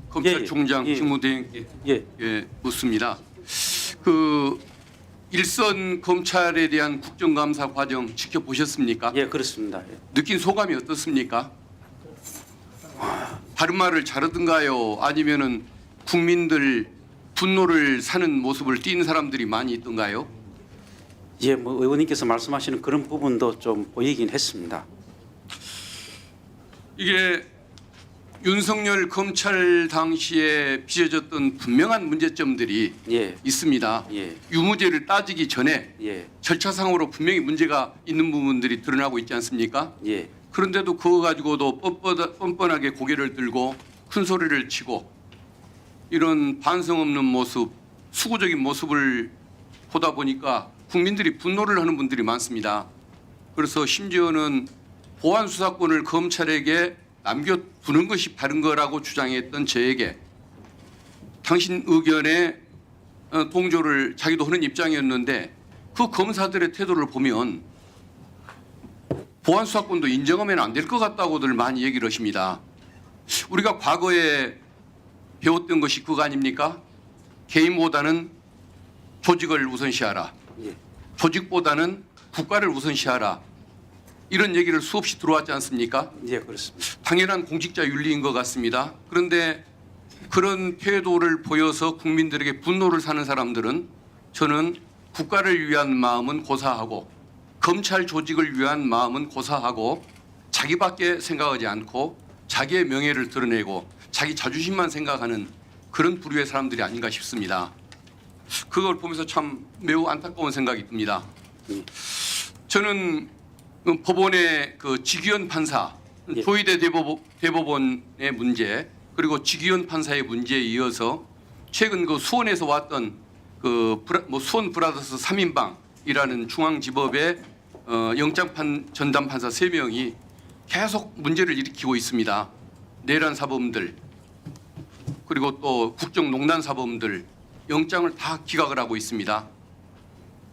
검찰총장 예. 직무대행께 예. 묻습니다. 그 일선 검찰에 대한 국정감사 과정 지켜보셨습니까? 예, 그렇습니다. 예. 느낀 소감이 어떻습니까? 다른 말을 잘하던가요? 아니면은 국민들 분노를 사는 모습을 띈 사람들이 많이 있던가요? 예, 뭐 의원님께서 말씀하시는 그런 부분도 좀 보이긴 했습니다. 이게 윤석열 검찰 당시에 빚어졌던 분명한 문제점들이 예, 있습니다. 예, 유무죄를 따지기 전에 예, 절차상으로 분명히 문제가 있는 부분들이 드러나고 있지 않습니까? 예, 그런데도 그거 가지고도 뻔뻔하게 고개를 들고 큰 소리를 치고 이런 반성 없는 모습, 수구적인 모습을 보다 보니까 국민들이 분노를 하는 분들이 많습니다. 그래서 심지어는 보안 수사권을 검찰에게 남겨두는 것이 바른 거라고 주장했던 저에게 당신 의견에 동조를 자기도 하는 입장이었는데 그 검사들의 태도를 보면 보안 수사권도 인정하면 안 될 것 같다고들 많이 얘기를 하십니다. 우리가 과거에 배웠던 것이 그거 아닙니까? 개인보다는 조직을 우선시하라. 예, 조직보다는 국가를 우선시하라. 이런 얘기를 수없이 들어왔지 않습니까? 예, 그렇습니다. 당연한 공직자 윤리인 것 같습니다. 그런데 그런 태도를 보여서 국민들에게 분노를 사는 사람들은 저는 국가를 위한 마음은 고사하고 검찰 조직을 위한 마음은 고사하고 자기밖에 생각하지 않고 자기의 명예를 드러내고 자기 자존심만 생각하는 그런 부류의 사람들이 아닌가 싶습니다. 그걸 보면서 참 매우 안타까운 생각이 듭니다. 저는 법원의 그 직위원 판사, 예. 조희대 대법원의 문제 그리고 직위원 판사의 문제에 이어서 최근 그 수원에서 왔던 그 수원 브라더스 3인방이라는 중앙지법의 영장 전담 판사 3명이 계속 문제를 일으키고 있습니다. 내란 사범들 그리고 또 국정농단 사범들 영장을 다 기각을 하고 있습니다.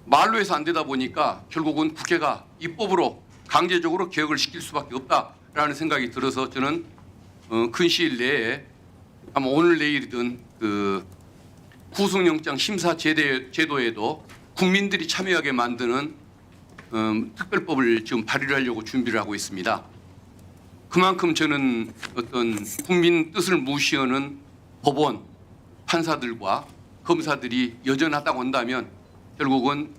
말로 해서 안 되다 보니까 결국은 국회가 입법으로 강제적으로 개혁을 시킬 수밖에 없다라는 생각이 들어서 저는 근 시일 내에 아마 오늘 내일이든 그 구속영장 심사 제도에도 국민들이 참여하게 만드는 특별법을 지금 발의를 하려고 준비를 하고 있습니다. 그만큼 저는 어떤 국민 뜻을 무시하는 법원 판사들과 검사들이 여전하다고 한다면 결국은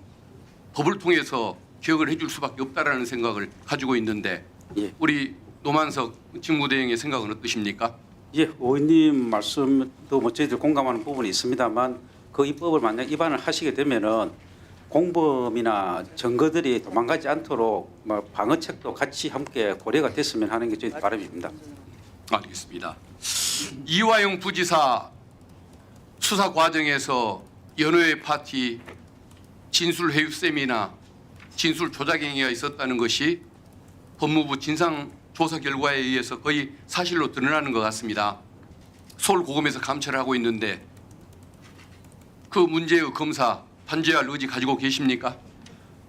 법을 통해서 개혁을 해줄 수밖에 없다라는 생각을 가지고 있는데 예. 우리 노만석 직무대행의 생각은 어떠십니까? 예, 의원님 말씀도 뭐 저희들 공감하는 부분이 있습니다만 그 입법을 만약 위반을 하시게 되면은 공범이나 증거들이 도망가지 않도록 뭐 방어책도 같이 함께 고려가 됐으면 하는 게 저희 바람입니다. 알겠습니다. 이화영 부지사 수사 과정에서 연호의 파티 진술 회유 세미나 진술 조작 행위가 있었다는 것이 법무부 진상 조사 결과에 의해서 거의 사실로 드러나는 것 같습니다. 서울고검에서 감찰을 하고 있는데 그 문제의 검사 단죄할 의지 가지고 계십니까?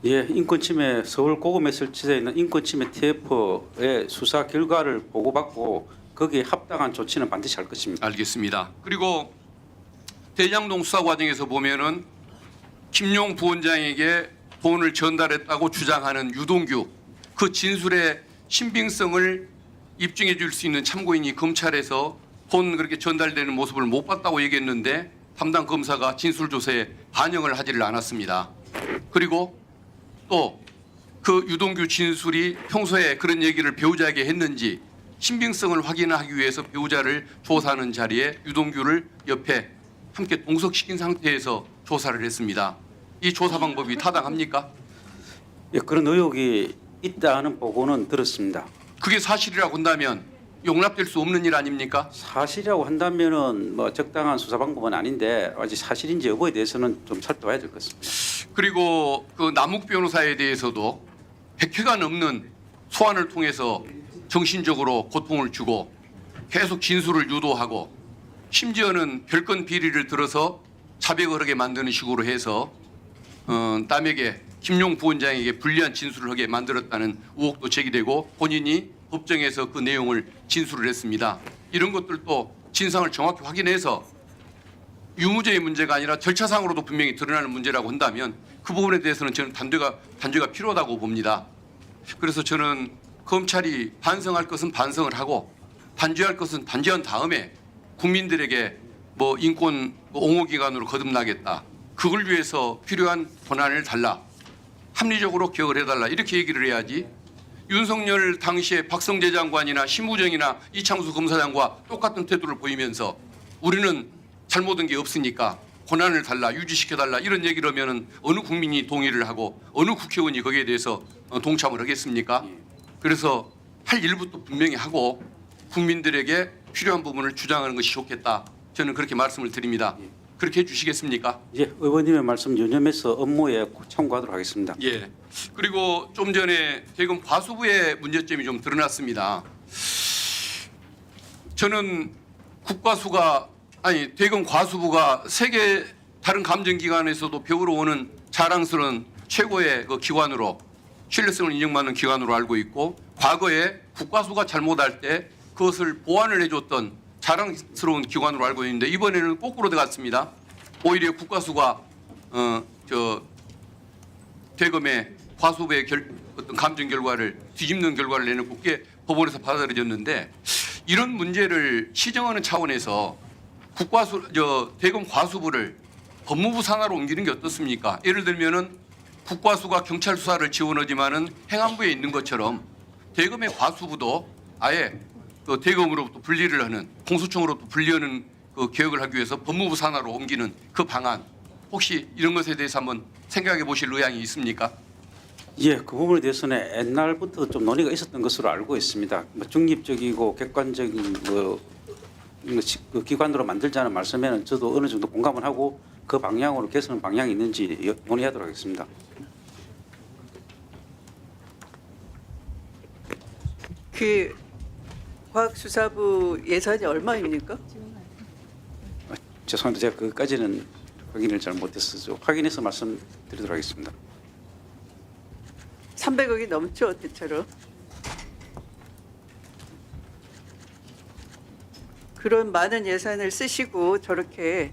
예, 인권침해 서울고검에 설치되어 있는 인권침해 TF의 수사 결과를 보고받고 거기에 합당한 조치는 반드시 할 것입니다. 알겠습니다. 그리고 대장동 수사 과정에서 보면은 김용 부원장에게 돈을 전달했다고 주장하는 유동규 그 진술의 신빙성을 입증해 줄 수 있는 참고인이 검찰에서 돈 그렇게 전달되는 모습을 못 봤다고 얘기했는데 담당 검사가 진술 조사에 반영을 하지를 않았습니다. 그리고 또 그 유동규 진술이 평소에 그런 얘기를 배우자에게 했는지 신빙성을 확인하기 위해서 배우자를 조사하는 자리에 유동규를 옆에 함께 동석시킨 상태에서 조사를 했습니다. 이 조사 방법이 타당합니까? 예, 그런 의혹이 있다는 보고는 들었습니다. 그게 사실이라고 한다면 용납될 수 없는 일 아닙니까? 사실이라고 한다면은 뭐 적당한 수사 방법은 아닌데 아직 사실인지 여부에 대해서는 좀 살펴봐야 될 것 같습니다. 그리고 그 남욱 변호사에 대해서도 100회가 넘는 소환을 통해서 정신적으로 고통을 주고 계속 진술을 유도하고 심지어는 별건 비리를 들어서 자백을 하게 만드는 식으로 해서 남에게 김용 부원장에게 불리한 진술을 하게 만들었다는 의혹도 제기되고 본인이 법정에서 그 내용을 진술을 했습니다. 이런 것들도 진상을 정확히 확인해서 유무죄의 문제가 아니라 절차상으로도 분명히 드러나는 문제라고 한다면 그 부분에 대해서는 저는 단죄가 필요하다고 봅니다. 그래서 저는 검찰이 반성할 것은 반성을 하고 단죄할 것은 단죄한 다음에 국민들에게 뭐 인권 옹호기관으로 거듭나겠다. 그걸 위해서 필요한 권한을 달라. 합리적으로 개혁을 해달라. 이렇게 얘기를 해야지. 윤석열 당시에 박성재 장관이나 신무정이나 이창수 검사장과 똑같은 태도를 보이면서 우리는 잘못한 게 없으니까 권한을 달라, 유지시켜달라 이런 얘기를 하면은 어느 국민이 동의를 하고 어느 국회의원이 거기에 대해서 동참을 하겠습니까? 그래서 할 일부터 분명히 하고 국민들에게 필요한 부분을 주장하는 것이 좋겠다. 저는 그렇게 말씀을 드립니다. 그렇게 해주시겠습니까? 예, 의원님의 말씀 유념해서 업무에 참고하도록 하겠습니다. 예. 그리고 좀 전에 대검 과수부의 문제점이 좀 드러났습니다. 저는 대검 과수부가 세계 다른 감정기관에서도 배우러 오는 자랑스러운 최고의 그 기관으로 신뢰성을 인정받는 기관으로 알고 있고 과거에 국과수가 잘못할 때 그것을 보완을 해줬던 자랑스러운 기관으로 알고 있는데 이번에는 거꾸로 돼갔습니다. 오히려 국과수가 대검의 과수부의 어떤 감정 결과를 뒤집는 결과를 내놓고 그게 법원에서 받아들여졌는데 이런 문제를 시정하는 차원에서 대검 과수부를 법무부 산하로 옮기는 게 어떻습니까? 예를 들면은 국과수가 경찰 수사를 지원하지만은 행안부에 있는 것처럼 대검의 과수부도 아예 그 대검으로부터 분리를 하는 공수처로부터 분리하는 그 개혁을 하기 위해서 법무부 산하로 옮기는 그 방안 혹시 이런 것에 대해서 한번 생각해 보실 의향이 있습니까? 예, 그 부분에 대해서는 옛날부터 좀 논의가 있었던 것으로 알고 있습니다. 뭐 중립적이고 객관적인 그 기관으로 만들자는 말씀에는 저도 어느 정도 공감을 하고 그 방향으로 개선 방향이 있는지 논의하도록 하겠습니다. 그 과학수사부 예산이 얼마입니까? 죄송합니다. 제가 그까지는 확인을 잘 못했어서 확인해서 말씀드리도록 하겠습니다. 300억이 넘죠, 대체로. 그런 많은 예산을 쓰시고 저렇게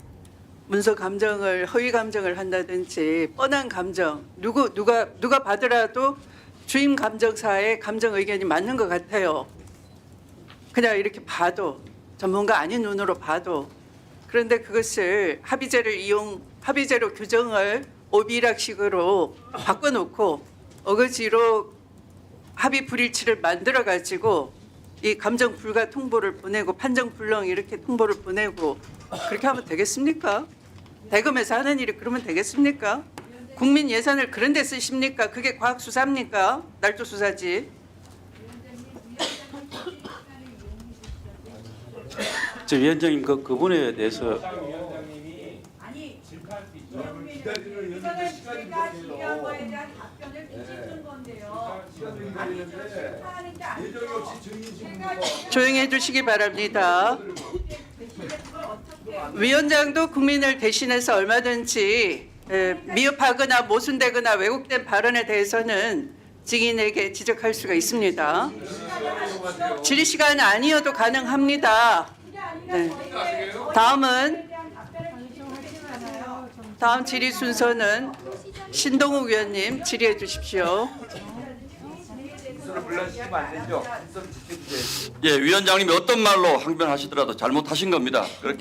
문서 감정을 허위 감정을 한다든지 뻔한 감정 누가 받으라도 주임 감정사의 감정 의견이 맞는 것 같아요. 그냥 이렇게 봐도 전문가 아닌 눈으로 봐도 그런데 그것을 합의제로 규정을 오비락식으로 바꿔놓고 어거지로 합의 불일치를 만들어 가지고 이 감정 불가 통보를 보내고 판정 불능 이렇게 통보를 보내고 그렇게 하면 되겠습니까? 대검에서 하는 일이 그러면 되겠습니까? 국민 예산을 그런 데 쓰십니까? 그게 과학 수사입니까? 날조 수사지. 저 위원장님 그 부분에 대해서 아니, 이거는 제가 질의한 거에 대한 답변을 뒤집는 건데요. 아니, 저 심사하는 게 아니고 조용히 해주시기 바랍니다. 위원장도 국민을 대신해서 얼마든지 미흡하거나 모순되거나 왜곡된 발언에 대해서는 증인에게 지적할 수가 있습니다. 질의 시간 아니어도 가능합니다. 네. 다음 질의 순서는 신동욱 위원님 질의해 주십시오. 예, 위원장님이 어떤 말로 항변하시더라도 잘못하신 겁니다. 그렇게